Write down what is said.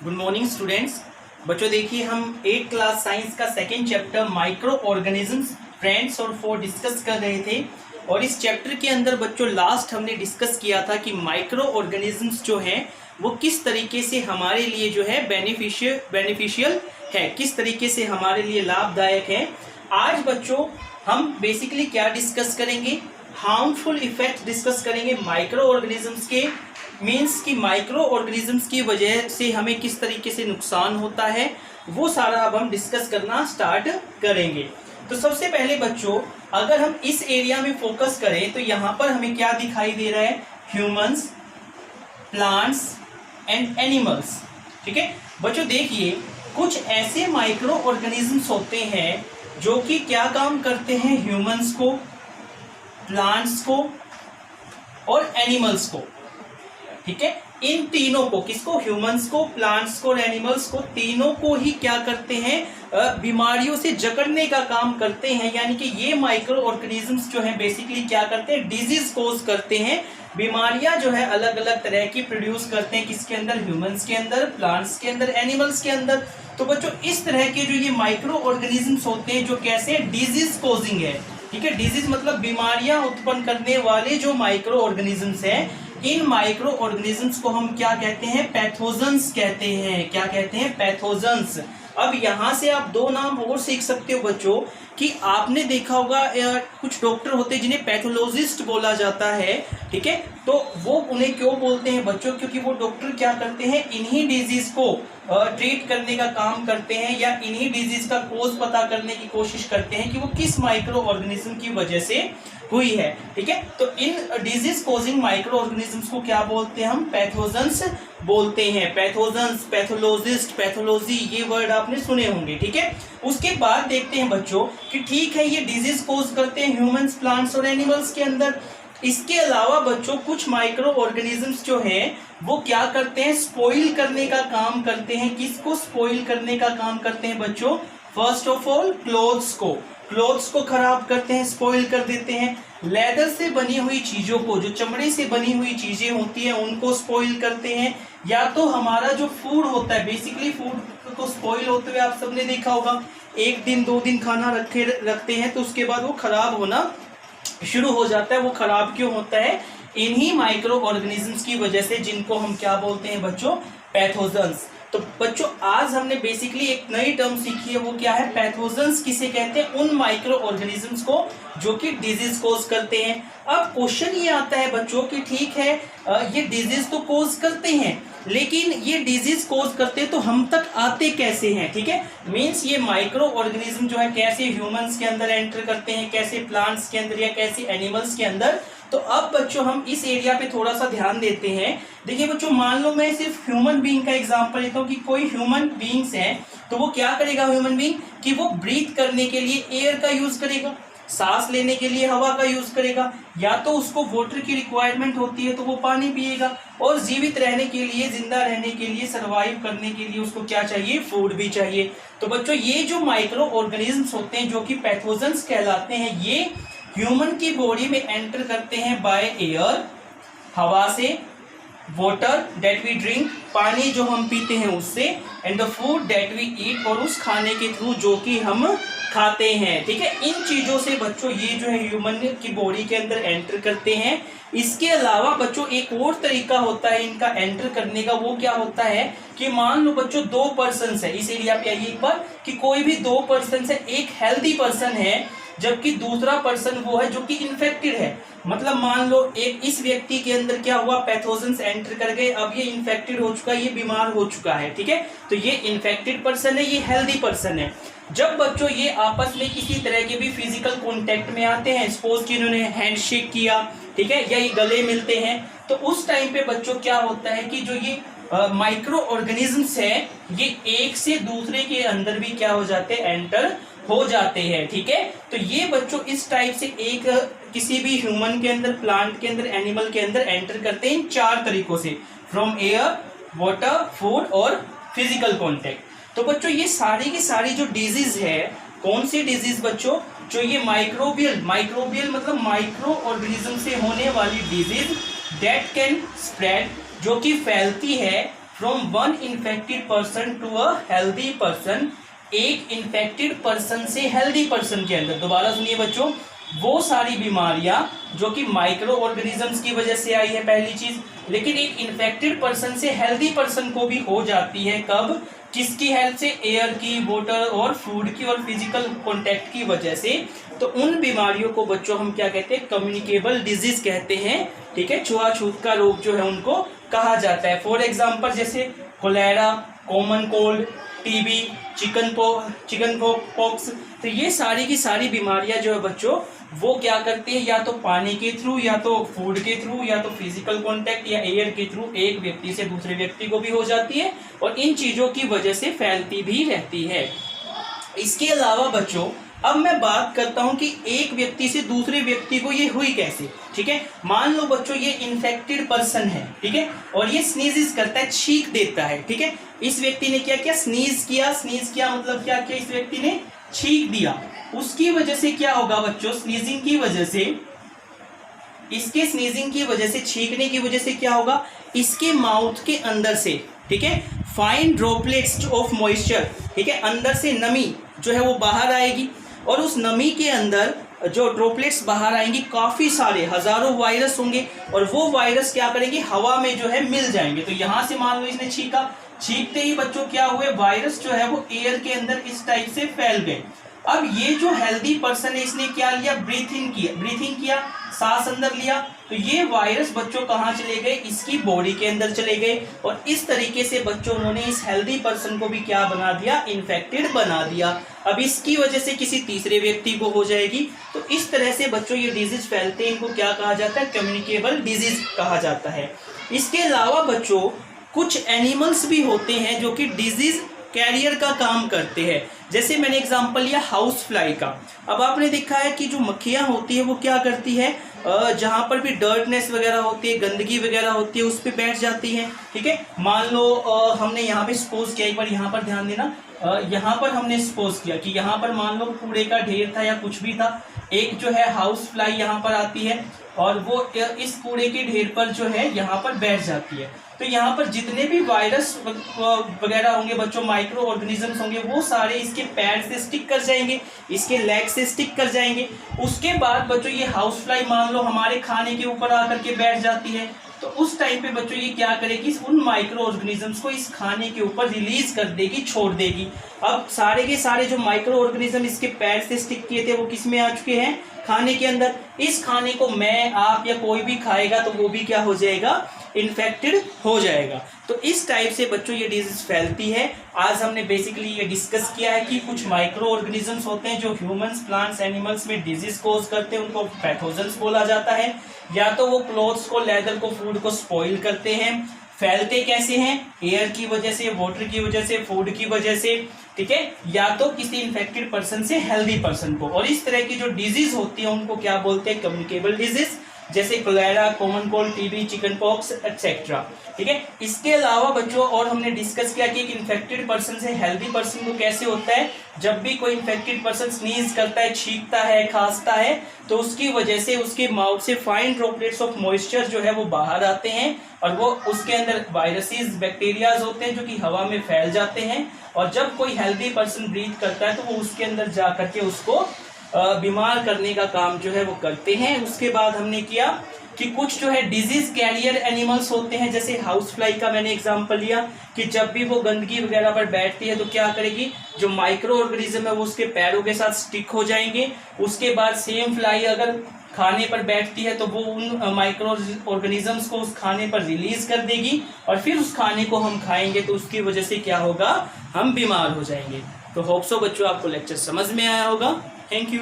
Good morning students. बच्चों देखिए, हम 8th क्लास साइंस का second chapter micro organisms friends और फोर डिस्कस कर रहे थे। और इस चैप्टर के अंदर बच्चों लास्ट हमने डिस्कस किया था कि माइक्रो ऑर्गेनिजम्स जो हैं वो किस तरीके से हमारे लिए जो है बेनिफिशियल है, किस तरीके से हमारे लिए लाभदायक है। आज बच्चों हम बेसिकली क्या डिस्कस करेंगे, हार्मफुल इफेक्ट डिस्कस करेंगे माइक्रो ऑर्गेनिजम्स के। मीन्स कि माइक्रो ऑर्गेनिजम्स की वजह से हमें किस तरीके से नुकसान होता है, वो सारा अब हम डिस्कस करना स्टार्ट करेंगे। तो सबसे पहले बच्चों अगर हम इस एरिया में फोकस करें तो यहाँ पर हमें क्या दिखाई दे रहा है, ह्यूमंस, प्लांट्स एंड एनिमल्स। ठीक है बच्चों, देखिए कुछ ऐसे माइक्रो ऑर्गेनिजम्स होते हैं जो कि क्या काम करते हैं, ह्यूमंस को, प्लांट्स को और एनिमल्स को। ठीक है, इन तीनों को, किसको, ह्यूमंस को, प्लांट्स को और एनिमल्स को, तीनों को ही क्या करते हैं, बीमारियों से जकड़ने का काम करते हैं। यानी कि ये माइक्रो ऑर्गेनिजम्स जो है बेसिकली क्या करते हैं, डिजीज कोज करते हैं, बीमारियां जो है अलग अलग तरह की प्रोड्यूस करते हैं। किसके अंदर, ह्यूमंस के अंदर, प्लांट्स के अंदर, एनिमल्स के अंदर। तो बच्चों इस तरह के जो ये माइक्रो ऑर्गेनिजम्स होते हैं जो कैसे डिजीज कोजिंग है। ठीक है, डिजीज मतलब बीमारियां उत्पन्न करने वाले जो माइक्रो ऑर्गेनिजम्स हैं, इन माइक्रो ऑर्गेनिजम्स को हम क्या कहते हैं, पैथोजेंस कहते हैं। क्या कहते हैं, पैथोजेंस। अब यहां से आप दो नाम और सीख सकते हो बच्चों कि आपने देखा होगा कुछ डॉक्टर होते हैं जिन्हें पैथोलॉजिस्ट बोला जाता है। ठीक है, तो वो उन्हें क्यों बोलते हैं बच्चों, क्योंकि वो डॉक्टर क्या करते हैं, इन्हीं डिजीज को ट्रीट करने का काम करते हैं या इन्हीं डिजीज का कोज पता करने की कोशिश करते हैं कि वो किस माइक्रो ऑर्गेनिज्म की वजह से हुई है। ठीक है, तो in disease causing micro organisms को क्या बोलते हैं, हम पैथोजेंस बोलते हैं। पैथोजेंस, पैथोलॉजिस्ट, पैथोलॉजी, ये वर्ड आपने सुने होंगे। ठीक है, उसके बाद देखते हैं बच्चों कि ठीक है ये डिजीज कोज करते हैं ह्यूमंस, प्लांट्स और एनिमल्स के अंदर। इसके अलावा बच्चों कुछ माइक्रो ऑर्गेनिजम्स जो हैं वो क्या करते हैं, स्पॉइल करने का काम करते हैं। किसको स्पॉइल करने का काम करते हैं बच्चों, फर्स्ट ऑफ ऑल क्लोथ्स को खराब करते हैं, स्पॉइल कर देते हैं। लेदर से बनी हुई चीजों को, जो चमड़े से बनी हुई चीजें होती हैं उनको स्पॉइल करते हैं। या तो हमारा जो फूड होता है, बेसिकली फूड को स्पॉइल होते हुए आप सबने देखा होगा, 1 दिन 2 दिन खाना रखते हैं तो उसके बाद वो खराब होना शुरू हो जाता है। वो खराब क्यों होता है, इन्हीं माइक्रो ऑर्गेनिजम्स की वजह से, जिनको हम क्या बोलते हैं बच्चों, पैथोजेंस। तो बच्चों आज हमने बेसिकली एक नई टर्म सीखी है, वो क्या है, पैथोजेंस किसे कहते हैं, उन माइक्रो ऑर्गेनिजम्स को जो कि डिजीज कोज करते हैं। अब क्वेश्चन ये आता है बच्चों कि ठीक है ये डिजीज तो कोज करते हैं, लेकिन ये डिजीज कोज करते तो हम तक आते कैसे हैं। ठीक है, मींस ये माइक्रो ऑर्गेनिज्म जो है कैसे ह्यूमंस के अंदर एंटर करते हैं, कैसे प्लांट्स के अंदर या कैसे एनिमल्स के अंदर। तो अब बच्चों हम इस एरिया पे थोड़ा सा ध्यान देते हैं। देखिए बच्चों, मान लो मैं सिर्फ ह्यूमन बीइंग का एग्जांपल लेता हूँ कि कोई ह्यूमन बीइंग्स है, तो वो क्या करेगा ह्यूमन बीइंग, कि वो ब्रीथ करने के लिए एयर का यूज करेगा, सांस लेने के लिए हवा का यूज करेगा, या तो उसको वाटर की रिक्वायरमेंट होती है तो वो पानी पिएगा, और जीवित रहने के लिए, जिंदा रहने के लिए, सरवाइव करने के लिए उसको क्या चाहिए, फूड भी चाहिए। तो बच्चों ये जो माइक्रो ऑर्गेनिजम्स होते हैं जो कि पैथोजेंस कहलाते हैं, ये ह्यूमन की बॉडी में एंटर करते हैं बाय एयर, हवा से, वाटर दैट वी ड्रिंक, पानी जो हम पीते हैं उससे, and the food that we eat, और उस खाने के थ्रू जो कि हम खाते हैं। ठीक है, इन चीजों से बच्चों ये जो है ह्यूमन की बॉडी के अंदर एंटर करते हैं। इसके अलावा बच्चों एक और तरीका होता है इनका एंटर करने का, वो क्या होता है कि मान लो बच्चों 2 पर्सन है, इस एरिया पे आइए एक बार, कि कोई भी 2 पर्सन है, एक हेल्दी पर्सन है जबकि दूसरा पर्सन वो है जो कि इन्फेक्टेड है। मतलब मान लो एक इस व्यक्ति के अंदर क्या हुआ, पैथोजेंस एंटर कर गए, अब ये इन्फेक्टेड हो चुका है, ये बीमार हो चुका है। ठीक है, तो ये इन्फेक्टेड पर्सन है, ये हेल्दी पर्सन है। जब बच्चों ये आपस में किसी तरह के भी फिजिकल कांटेक्ट में आते हैं, सपोज कि इन्होंने हैंडशेक किया, ठीक है, या ये गले मिलते हैं, तो उस टाइम पे बच्चों क्या होता है कि जो ये माइक्रो ऑर्गेनिजम्स है ये एक से दूसरे के अंदर भी क्या हो जाते हैं, एंटर हो जाते हैं। ठीक है, तो ये बच्चों इस टाइप से एक किसी भी ह्यूमन के अंदर, प्लांट के अंदर, एनिमल के अंदर एंटर करते हैं इन 4 तरीकों से, फ्रॉम एयर, वाटर, फूड और फिजिकल कांटेक्ट। तो बच्चों ये सारी की सारी जो डिजीज है, कौन सी डिजीज बच्चों, जो ये माइक्रोबियल मतलब माइक्रो ऑर्गेनिज्म से होने वाली डिजीज दैट कैन स्प्रेड, जो कि फैलती है from one infected person to a healthy person, एक इन्फेक्टेड पर्सन से हेल्दी पर्सन के अंदर। दोबारा सुनिए बच्चों, वो सारी बीमारियां जो कि माइक्रो ऑर्गेनिजम्स की वजह से आई है पहली चीज, लेकिन एक इन्फेक्टेड पर्सन से हेल्दी पर्सन को भी हो जाती है। कब? किसकी हेल्प से? एयर की, वाटर और फूड की और फिजिकल कॉन्टेक्ट की वजह से। तो उन बीमारियों को बच्चों हम क्या कहते हैं? कम्युनिकेबल डिजीज कहते हैं। ठीक है, छुआछूत का रोग जो है उनको कहा जाता है। फॉर एग्जाम्पल जैसे cholera, common cold, TB, chickenpox. तो ये सारी की सारी बीमारियां जो है बच्चों वो क्या करती है? या तो पानी के थ्रू, या तो फूड के थ्रू, या तो फिजिकल कांटेक्ट या एयर के थ्रू एक व्यक्ति से दूसरे व्यक्ति को भी हो जाती है और इन चीजों की वजह से फैलती भी रहती है। इसके अलावा बच्चों अब मैं बात करता हूं कि एक व्यक्ति से दूसरे व्यक्ति को ये हुई कैसे। ठीक है, मान लो बच्चों ये इन्फेक्टेड पर्सन है, ठीक है, और ये स्नीज करता है, छींक देता है। ठीक है, इस व्यक्ति ने क्या किया? स्नीज किया मतलब क्या किया? इस व्यक्ति ने छींक दिया। उसकी वजह से क्या होगा बच्चों? स्नीजिंग की वजह से, इसके स्नीजिंग की वजह से, छींकने की वजह से क्या होगा? इसके माउथ के अंदर से, ठीक है, फाइन ड्रॉपलेट्स ऑफ मॉइस्चर, ठीक है, अंदर से नमी जो है वो बाहर आएगी और उस नमी के अंदर जो ड्रॉपलेट्स बाहर आएंगी, काफी सारे हजारों वायरस होंगे और वो वायरस क्या करेंगे? हवा में जो है मिल जाएंगे। तो यहां से मान लो इसने छींका, छींकते ही बच्चों क्या हुए? वायरस जो है वो एयर के अंदर इस टाइप से फैल गए। अब ये जो हेल्दी पर्सन है इसने क्या लिया? ब्रीथिंग किया, सांस अंदर लिया, तो ये वायरस बच्चों कहाँ चले गए? इसकी बॉडी के अंदर चले गए और इस तरीके से बच्चों उन्होंने इस हेल्दी पर्सन को भी क्या बना दिया? इन्फेक्टेड बना दिया। अब इसकी वजह से किसी तीसरे व्यक्ति को हो जाएगी। तो इस तरह से बच्चों ये डिजीज फैलते हैं, इनको क्या कहा जाता है? कम्युनिकेबल डिजीज कहा जाता है। इसके अलावा बच्चों कुछ एनिमल्स भी होते हैं जो कि डिजीज कैरियर का काम करते हैं। जैसे मैंने एग्जांपल लिया हाउस फ्लाई का। अब आपने देखा है कि जो मक्खियां होती है वो क्या करती है? जहां पर भी डर्टनेस वगैरह होती है, गंदगी वगैरह होती है, उस पर बैठ जाती है। ठीक है, मान लो हमने यहाँ पे सपोज किया, एक बार यहाँ पर ध्यान देना, यहाँ पर हमने सपोज किया कि यहाँ पर मान लो कूड़े का ढेर था या कुछ भी था, एक जो है हाउस फ्लाई यहाँ पर आती है और वो इस कूड़े के ढेर पर जो है यहाँ पर बैठ जाती है। तो यहाँ पर जितने भी वायरस वगैरह होंगे बच्चों, माइक्रो ऑर्गेनिजम्स होंगे, वो सारे इसके पैर से स्टिक कर जाएंगे, इसके लेग से स्टिक कर जाएंगे। उसके बाद बच्चों ये हाउस फ्लाई मान लो हमारे खाने के ऊपर आकर के बैठ जाती है, तो उस टाइम पे बच्चों ये क्या करेगी? उन माइक्रो ऑर्गेनिजम्स को इस खाने के ऊपर रिलीज कर देगी, छोड़ देगी। अब सारे के सारे जो माइक्रो ऑर्गेनिज्म इसके पैर से स्टिक किए थे वो किस में आ चुके हैं? खाने के अंदर। इस खाने को मैं, आप या कोई भी खाएगा तो वो भी क्या हो जाएगा? इन्फेक्टेड हो जाएगा। तो इस टाइप से बच्चों ये डिजीज फैलती है। आज हमने बेसिकली ये डिस्कस किया है कि कुछ माइक्रो ऑर्गेनिजम्स होते हैं जो ह्यूमंस, प्लांट्स, एनिमल्स में डिजीज कोज करते हैं, उनको पैथोजेंस बोला जाता है। या तो वो क्लोथ्स को, लेदर को, फूड को स्पॉइल करते हैं। फैलते कैसे हैं? एयर की वजह से, वाटर की वजह से, फूड की वजह से। ठीक है, या तो किसी इन्फेक्टेड पर्सन से हेल्दी पर्सन को। और इस तरह की जो डिजीज होती है उनको क्या बोलते हैं? कम्युनिकेबल डिजीज, जैसे cholera, common cold, TB, chickenpox etcetera. ठीक है, इसके अलावा बच्चों और हमने डिस्कस किया कि एक इन्फेक्टेड पर्सन से हेल्दी पर्सन को कैसे होता है। जब भी कोई इन्फेक्टेड पर्सन स्नीज करता है, छींकता है, खांसता है, तो उसकी वजह से उसके माउथ से फाइन ड्रॉपलेट्स ऑफ मॉइस्चर जो है वो बाहर आते हैं और वो उसके अंदर वायरसेस, बैक्टीरियाज होते हैं जो कि हवा में फैल जाते हैं। और जब कोई हेल्दी पर्सन ब्रीथ करता है तो वो उसके अंदर जा करके उसको बीमार करने का काम जो है वो करते हैं। उसके बाद हमने किया कि कुछ जो है डिजीज कैरियर एनिमल्स होते हैं, जैसे हाउस फ्लाई का मैंने एग्जांपल लिया कि जब भी वो गंदगी वगैरह पर बैठती है तो क्या करेगी? जो माइक्रो ऑर्गेनिज्म है वो उसके पैरों के साथ स्टिक हो जाएंगे। उसके बाद सेम फ्लाई अगर खाने पर बैठती है तो वो उन माइक्रो ऑर्गेनिजम्स को उस खाने पर रिलीज कर देगी और फिर उस खाने को हम खाएंगे तो उसकी वजह से क्या होगा? हम बीमार हो जाएंगे। तो होप सो बच्चों आपको लेक्चर समझ में आया होगा। Thank you.